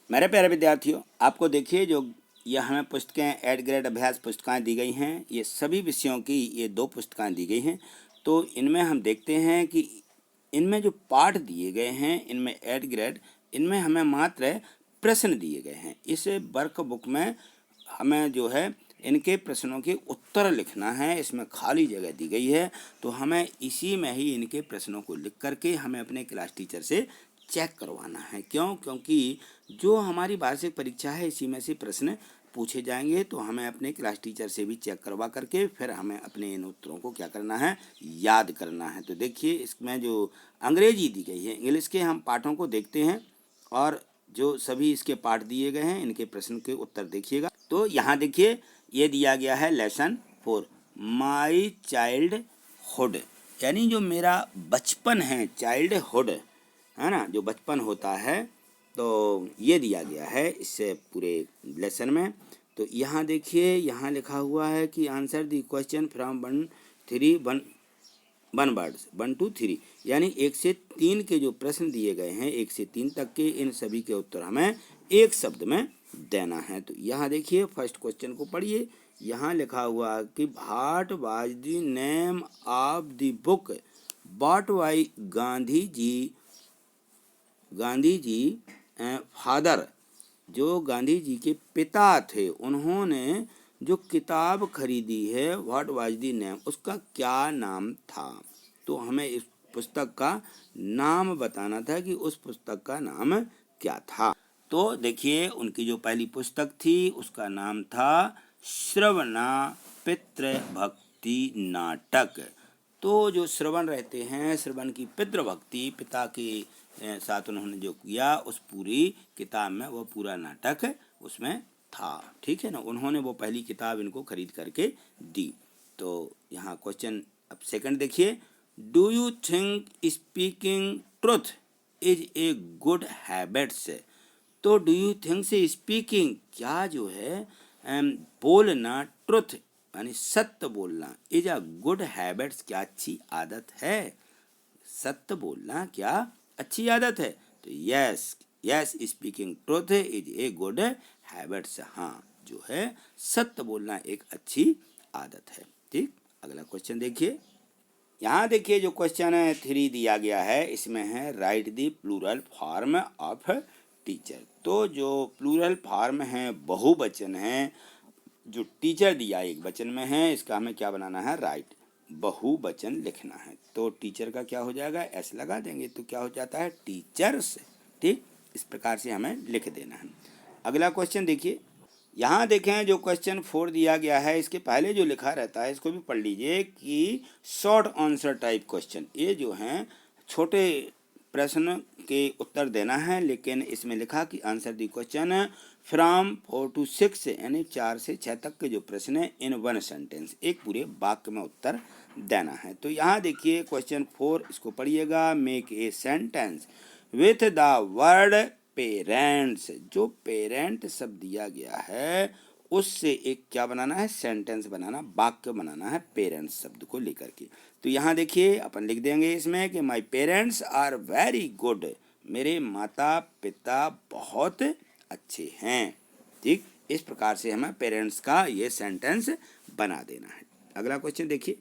मेरे प्यारे विद्यार्थियों, आपको देखिए जो यह हमें पुस्तकें एड ग्रेड अभ्यास पुस्तकें दी गई हैं, ये सभी विषयों की ये 2 पुस्तकें दी गई हैं। तो इनमें हम देखते हैं कि इनमें जो पाठ दिए गए हैं, इनमें एड ग्रेड, इनमें हमें मात्र प्रश्न दिए गए हैं। इस वर्क बुक में हमें जो है इनके प्रश्नों के उत्तर लिखना है, इसमें खाली जगह दी गई है। तो हमें इसी में ही इनके प्रश्नों को लिख करके हमें अपने क्लास टीचर से चेक करवाना है। क्यों? क्योंकि जो हमारी वार्षिक परीक्षा है इसी में से प्रश्न पूछे जाएंगे। तो हमें अपने क्लास टीचर से भी चेक करवा करके फिर हमें अपने इन उत्तरों को क्या करना है, याद करना है। तो देखिए इसमें जो अंग्रेजी दी गई है, इंग्लिश के हम पाठों को देखते हैं और जो सभी इसके पाठ दिए गए हैं इनके प्रश्न के उत्तर देखिएगा। तो यहाँ देखिए ये दिया गया है लेसन 4 माई चाइल्ड हुड, यानी जो मेरा बचपन है, चाइल्ड हुड है ना, जो बचपन होता है। तो ये दिया गया है इससे पूरे लेसन में। तो यहाँ देखिए यहाँ लिखा हुआ है कि answer the question from 1 words 1 to 3, यानी 1 से 3 के जो प्रश्न दिए गए हैं 1 से 3 तक के, इन सभी के उत्तर हमें एक शब्द में देना है। तो यहाँ देखिए फर्स्ट क्वेश्चन को पढ़िए। यहाँ लिखा हुआ कि what was the name of the book bought by Gandhi ji father, जो गांधी जी के पिता थे उन्होंने जो किताब खरीदी है, व्हाट वाज द नेम, उसका क्या नाम था। तो हमें इस पुस्तक का नाम बताना था कि उस पुस्तक का नाम क्या था। तो देखिए उनकी जो पहली पुस्तक थी उसका नाम था श्रवणा पितृभक्ति नाटक। तो जो श्रवण रहते हैं, श्रवण की पितृभक्ति, पिता के साथ उन्होंने जो किया उस पूरी किताब में वो पूरा नाटक उसमें था। ठीक है ना, उन्होंने वो पहली किताब इनको खरीद करके दी। तो यहाँ क्वेश्चन अब सेकंड देखिए, do you think speaking truth is a good habits. तो डू यू थिंक से स्पीकिंग, क्या जो है बोलना, ट्रुथ यानी सत्य बोलना, इज अ गुड हैबिट्स, क्या अच्छी आदत है। सत्य बोलना क्या अच्छी आदत है। तो yes speaking truth is a good habits, हाँ जो है सत्य बोलना एक अच्छी आदत है। ठीक, अगला क्वेश्चन देखिए। यहाँ देखिए जो क्वेश्चन है 3 दिया गया है, इसमें है write the plural form of teacher. तो जो प्लूरल फॉर्म है, बहुवचन है, जो टीचर दिया एक वचन में है, इसका हमें क्या बनाना है, राइट बहुवचन लिखना है। तो टीचर का क्या हो जाएगा, एस लगा देंगे तो क्या हो जाता है, टीचर्स। ठीक, इस प्रकार से हमें लिख देना है। अगला क्वेश्चन देखिए। यहाँ देखें जो क्वेश्चन 4 दिया गया है, इसके पहले जो लिखा रहता है इसको भी पढ़ लीजिए कि शॉर्ट आंसर टाइप क्वेश्चन। ये जो हैं छोटे प्रश्न के उत्तर देना है, लेकिन इसमें लिखा कि answer the question from 4 to 6, यानी 4 से 6 तक के जो प्रश्न है इन 1 सेंटेंस, एक पूरे वाक्य में उत्तर देना है। तो यहाँ देखिए क्वेश्चन 4, इसको पढ़िएगा। Make a sentence with the word parents, जो पेरेंट शब्द दिया गया है उससे एक क्या बनाना है, सेंटेंस बनाना, वाक्य बनाना है पेरेंट्स शब्द को लेकर के। तो यहाँ देखिए अपन लिख देंगे इसमें कि my parents are very good, मेरे माता पिता बहुत अच्छे हैं। ठीक, इस प्रकार से हमें पेरेंट्स का ये सेंटेंस बना देना है। अगला क्वेश्चन देखिए।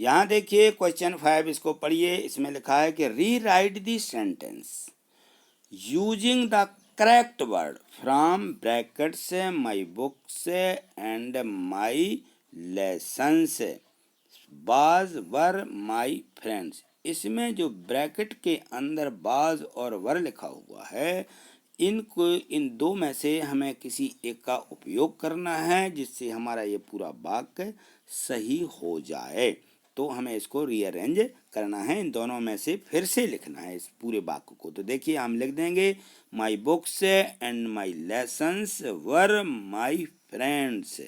यहाँ देखिए क्वेश्चन 5, इसको पढ़िए। इसमें लिखा है कि री right the sentence using the correct word from brackets my books and my lessons बाज वर माई फ्रेंड्स। इसमें जो ब्रैकेट के अंदर बाज और वर लिखा हुआ है, इनको इन 2 में से हमें किसी एक का उपयोग करना है जिससे हमारा ये पूरा वाक्य सही हो जाए। तो हमें इसको रीअरेंज करना है, इन दोनों में से फिर से लिखना है इस पूरे वाक्य को। तो देखिए हम लिख देंगे my books and my lessons were my friends.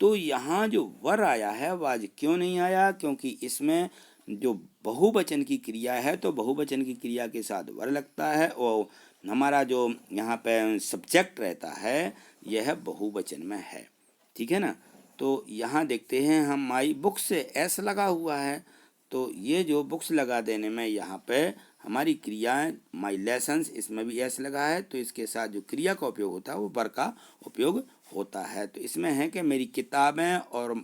तो यहाँ जो वर आया है वो आज क्यों नहीं आया, क्योंकि इसमें जो बहुवचन की क्रिया है तो बहुवचन की क्रिया के साथ वर लगता है, और हमारा जो यहाँ पे सब्जेक्ट रहता है यह बहुवचन में है। ठीक है ना। तो यहाँ देखते हैं हम माई बुक्स से एस लगा हुआ है, तो ये जो बुक्स लगा देने में यहाँ पे हमारी क्रियाएं माई लेसन्स, इसमें भी एस लगा है तो इसके साथ जो क्रिया का उपयोग होता है वो वर का उपयोग होता है। तो इसमें है कि मेरी किताबें और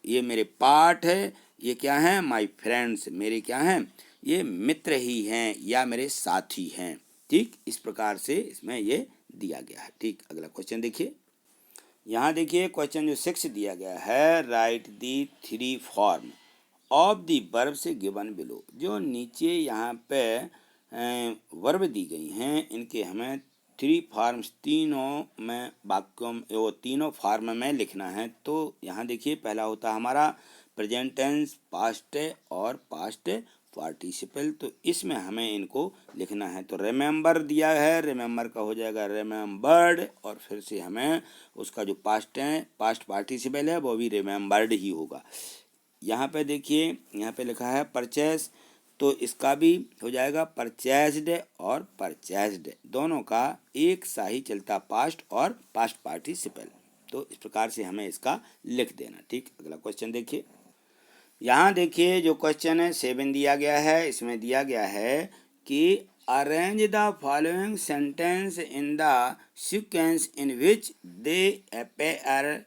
ये मेरे पाठ है, ये क्या हैं, माई फ्रेंड्स, मेरे क्या हैं, ये मित्र ही हैं या मेरे साथी हैं। ठीक, इस प्रकार से इसमें ये दिया गया है। ठीक, अगला क्वेश्चन देखिए। यहाँ देखिए क्वेश्चन जो 6 दिया गया है, right the 3 form of the verb से गिवन बिलो। जो नीचे यहाँ पे वर्ब दी गई हैं इनके हमें 3 फॉर्म्स, तीनों में वाक्यों में, वो तीनों फॉर्म में लिखना है। तो यहाँ देखिए पहला होता है हमारा प्रेजेंट टेंस, पास्ट और पास्ट पार्टिसिपल। तो इसमें हमें इनको लिखना है। तो रिमेंबर दिया है, रिमेंबर का हो जाएगा रिमेंबर्ड, और फिर से हमें उसका जो पास्ट है, पास्ट पार्टिसिपल है, वो भी रिमेंबर्ड ही होगा। यहाँ पे देखिए, यहाँ पे लिखा है परचेस, तो इसका भी हो जाएगा परचेस्ड और परचेस्ड, दोनों का एक सा ही चलता, पास्ट और पास्ट पार्टिसिपल। तो इस प्रकार से हमें इसका लिख देना। ठीक, अगला क्वेश्चन देखिए। यहाँ देखिए जो क्वेश्चन है 7 दिया गया है, इसमें दिया गया है कि arrange the following sentence in the sequence in which they appear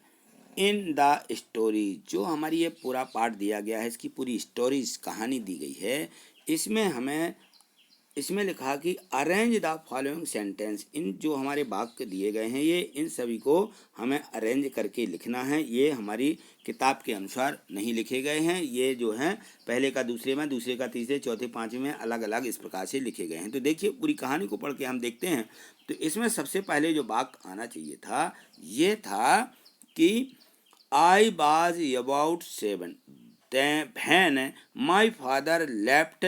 in the story. जो हमारी ये पूरा पार्ट दिया गया है, इसकी पूरी स्टोरी, कहानी दी गई है, इसमें लिखा कि अरेंज द फॉलोइंग सेंटेंस, इन जो हमारे वाक्य दिए गए हैं ये इन सभी को हमें अरेंज करके लिखना है। ये हमारी किताब के अनुसार नहीं लिखे गए हैं, ये जो हैं पहले का दूसरे में, दूसरे का तीसरे, चौथे पांचवें में अलग अलग इस प्रकार से लिखे गए हैं। तो देखिए पूरी कहानी को पढ़ के हम देखते हैं। तो इसमें सबसे पहले जो वाक्य आना चाहिए था ये था कि I was about 7 when my father left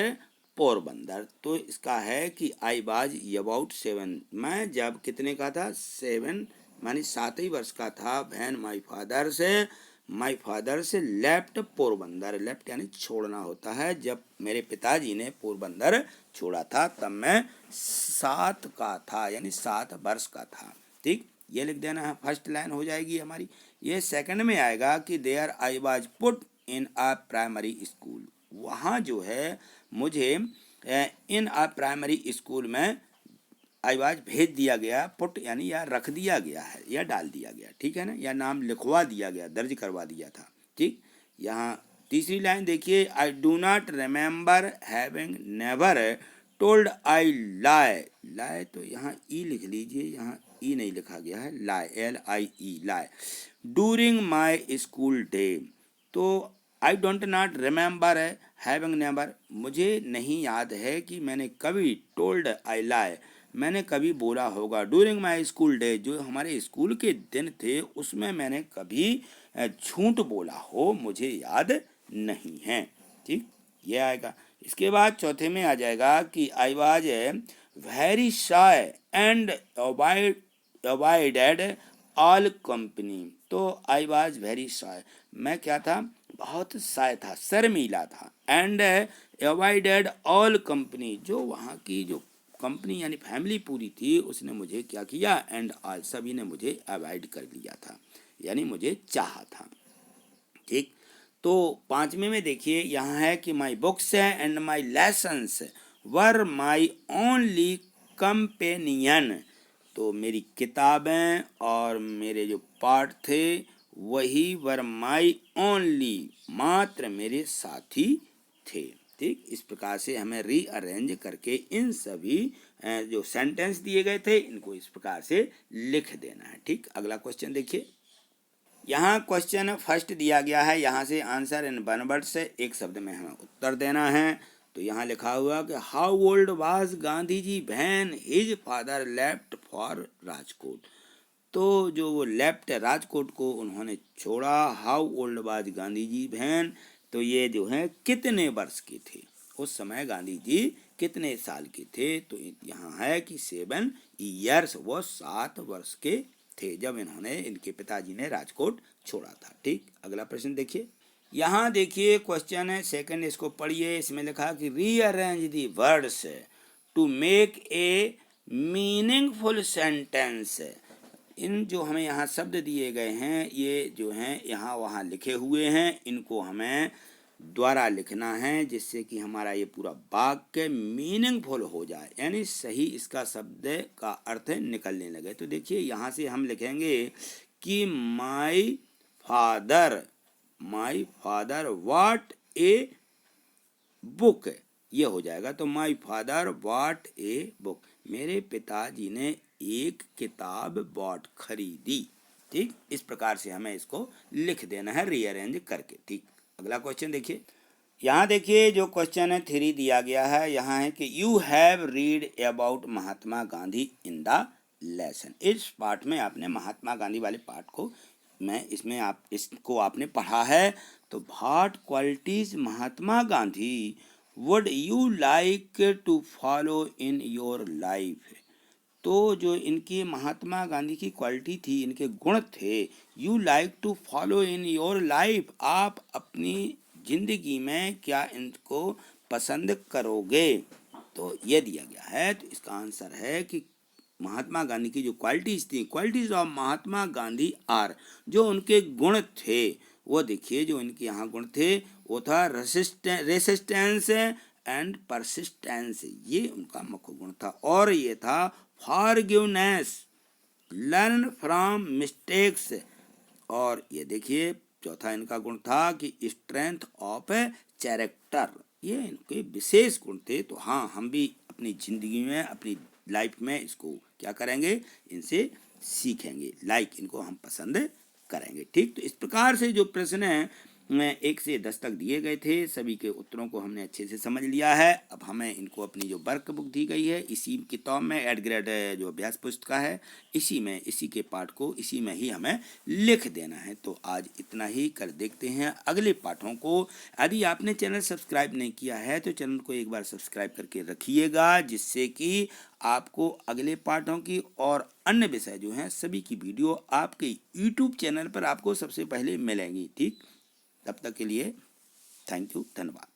Porbandar. तो इसका है कि I was about 7, मैं जब कितने का था, 7 मानी 7 ही वर्ष का था, when my father से लेफ्ट पोरबंदर, लेफ्ट यानी छोड़ना होता है, जब मेरे पिताजी ने पोरबंदर छोड़ा था तब मैं 7 का था, यानी 7 वर्ष का था। ठीक, ये लिख देना है, फर्स्ट लाइन हो जाएगी हमारी। ये सेकंड में आएगा कि there I was put in a primary school, वहाँ जो है मुझे इन अ प्राइमरी स्कूल में आई वाज भेज दिया गया, पुट यानी या रख दिया गया है या डाल दिया गया, ठीक है ना, या नाम लिखवा दिया गया, दर्ज करवा दिया था। ठीक, यहाँ तीसरी लाइन देखिए, I do not remember having never told I lie, lie तो यहाँ ई लिख लीजिए, यहाँ ई नहीं लिखा गया है, lie, LIE, lie, during my school day. तो I don't not remember having never, मुझे नहीं याद है कि मैंने कभी, टोल्ड आई लाई, मैंने कभी बोला होगा, डूरिंग माई स्कूल डे, जो हमारे स्कूल के दिन थे उसमें मैंने कभी झूठ बोला हो, मुझे याद नहीं है। ठीक, ये आएगा। इसके बाद चौथे में आ जाएगा कि I was very shy and avoided all company. तो आई वाज वेरी शाय, मैं क्या था, बहुत शाय था, शर्मीला था, एंड अवॉइडेड ऑल कंपनी, जो वहाँ की जो कंपनी यानी फैमिली पूरी थी उसने मुझे क्या किया, एंड ऑल, सभी ने मुझे अवॉइड कर लिया था, यानी मुझे चाहा था। ठीक, तो पांचवें में देखिए यहाँ है कि my books and my lessons were my only companion. तो मेरी किताबें और मेरे जो पाठ थे वही वर माई ओनली, मात्र मेरे साथी थे। ठीक, इस प्रकार से हमें रीअरेंज करके इन सभी जो सेंटेंस दिए गए थे इनको इस प्रकार से लिख देना है। ठीक, अगला क्वेश्चन देखिए। यहाँ क्वेश्चन फर्स्ट दिया गया है, यहाँ से आंसर इन वन वर्ड से, एक शब्द में हमें उत्तर देना है। तो यहाँ लिखा हुआ कि how old was Gandhi ji when his father left for Rajkot. तो जो वो लेफ्ट राजकोट को उन्होंने छोड़ा, how old was Gandhi ji when, तो ये जो है कितने वर्ष के थे, उस समय गांधी जी कितने साल के थे। तो यहाँ है कि 7 ईयर्स, वो 7 वर्ष के थे जब इन्होंने, इनके पिताजी ने राजकोट छोड़ा था। ठीक, अगला प्रश्न देखिए। यहाँ देखिए क्वेश्चन है सेकंड, इसको पढ़िए। इसमें लिखा कि rearrange the words to make a meaningful sentence. इन जो हमें यहाँ शब्द दिए गए हैं ये जो हैं यहाँ वहाँ लिखे हुए हैं, इनको हमें द्वारा लिखना है, जिससे कि हमारा ये पूरा वाक्य मीनिंगफुल हो जाए, यानी सही इसका शब्द का अर्थ निकलने लगे। तो देखिए यहाँ से हम लिखेंगे कि my father what a book, ये हो जाएगा। तो my father what a book, मेरे पिताजी ने एक किताब बॉट खरीदी। ठीक, इस प्रकार से हमें इसको लिख देना है रीअरेंज करके। ठीक, अगला क्वेश्चन देखिए। यहाँ देखिए जो क्वेश्चन है 3 दिया गया है। यहाँ है कि you have read about Mahatma Gandhi in the lesson. इस पाठ में आपने महात्मा गांधी वाले पाठ को इसमें आप इसको आपने पढ़ा है। तो what qualities Mahatma Gandhi would you like to follow in your life. तो जो इनकी महात्मा गांधी की क्वालिटी थी, इनके गुण थे, you like to follow in your life, आप अपनी जिंदगी में क्या इनको पसंद करोगे। तो ये दिया गया है। तो इसका आंसर है कि महात्मा गांधी की जो क्वालिटीज थी, qualities of Mahatma Gandhi are, जो उनके गुण थे वो देखिए, जो इनके यहाँ गुण थे वो था रेसिस्टेंस एंड परसिस्टेंस, ये उनका मुख्य गुण था। और ये था फॉरगिवनेस, लर्न फ्रॉम मिस्टेक्स, और ये देखिए चौथा इनका गुण था कि स्ट्रेंथ ऑफ कैरेक्टर, ये इनके विशेष गुण थे। तो हाँ, हम भी अपनी जिंदगी में, अपनी लाइफ में इसको क्या करेंगे, इनसे सीखेंगे, इनको हम पसंद करेंगे। ठीक, तो इस प्रकार से जो प्रश्न है 1 से 10 तक दिए गए थे, सभी के उत्तरों को हमने अच्छे से समझ लिया है। अब हमें इनको अपनी जो वर्क बुक दी गई है, इसी किताब में एड ग्रेड जो अभ्यास पुस्तिका है, इसी के पाठ को इसी में ही हमें लिख देना है। तो आज इतना ही, कर देखते हैं अगले पाठों को। यदि आपने चैनल सब्सक्राइब नहीं किया है तो चैनल को एक बार सब्सक्राइब करके रखिएगा, जिससे कि आपको अगले पाठों की और अन्य विषय जो हैं सभी की वीडियो आपके यूट्यूब चैनल पर आपको सबसे पहले मिलेंगी। ठीक, तब तक के लिए थैंक यू, धन्यवाद।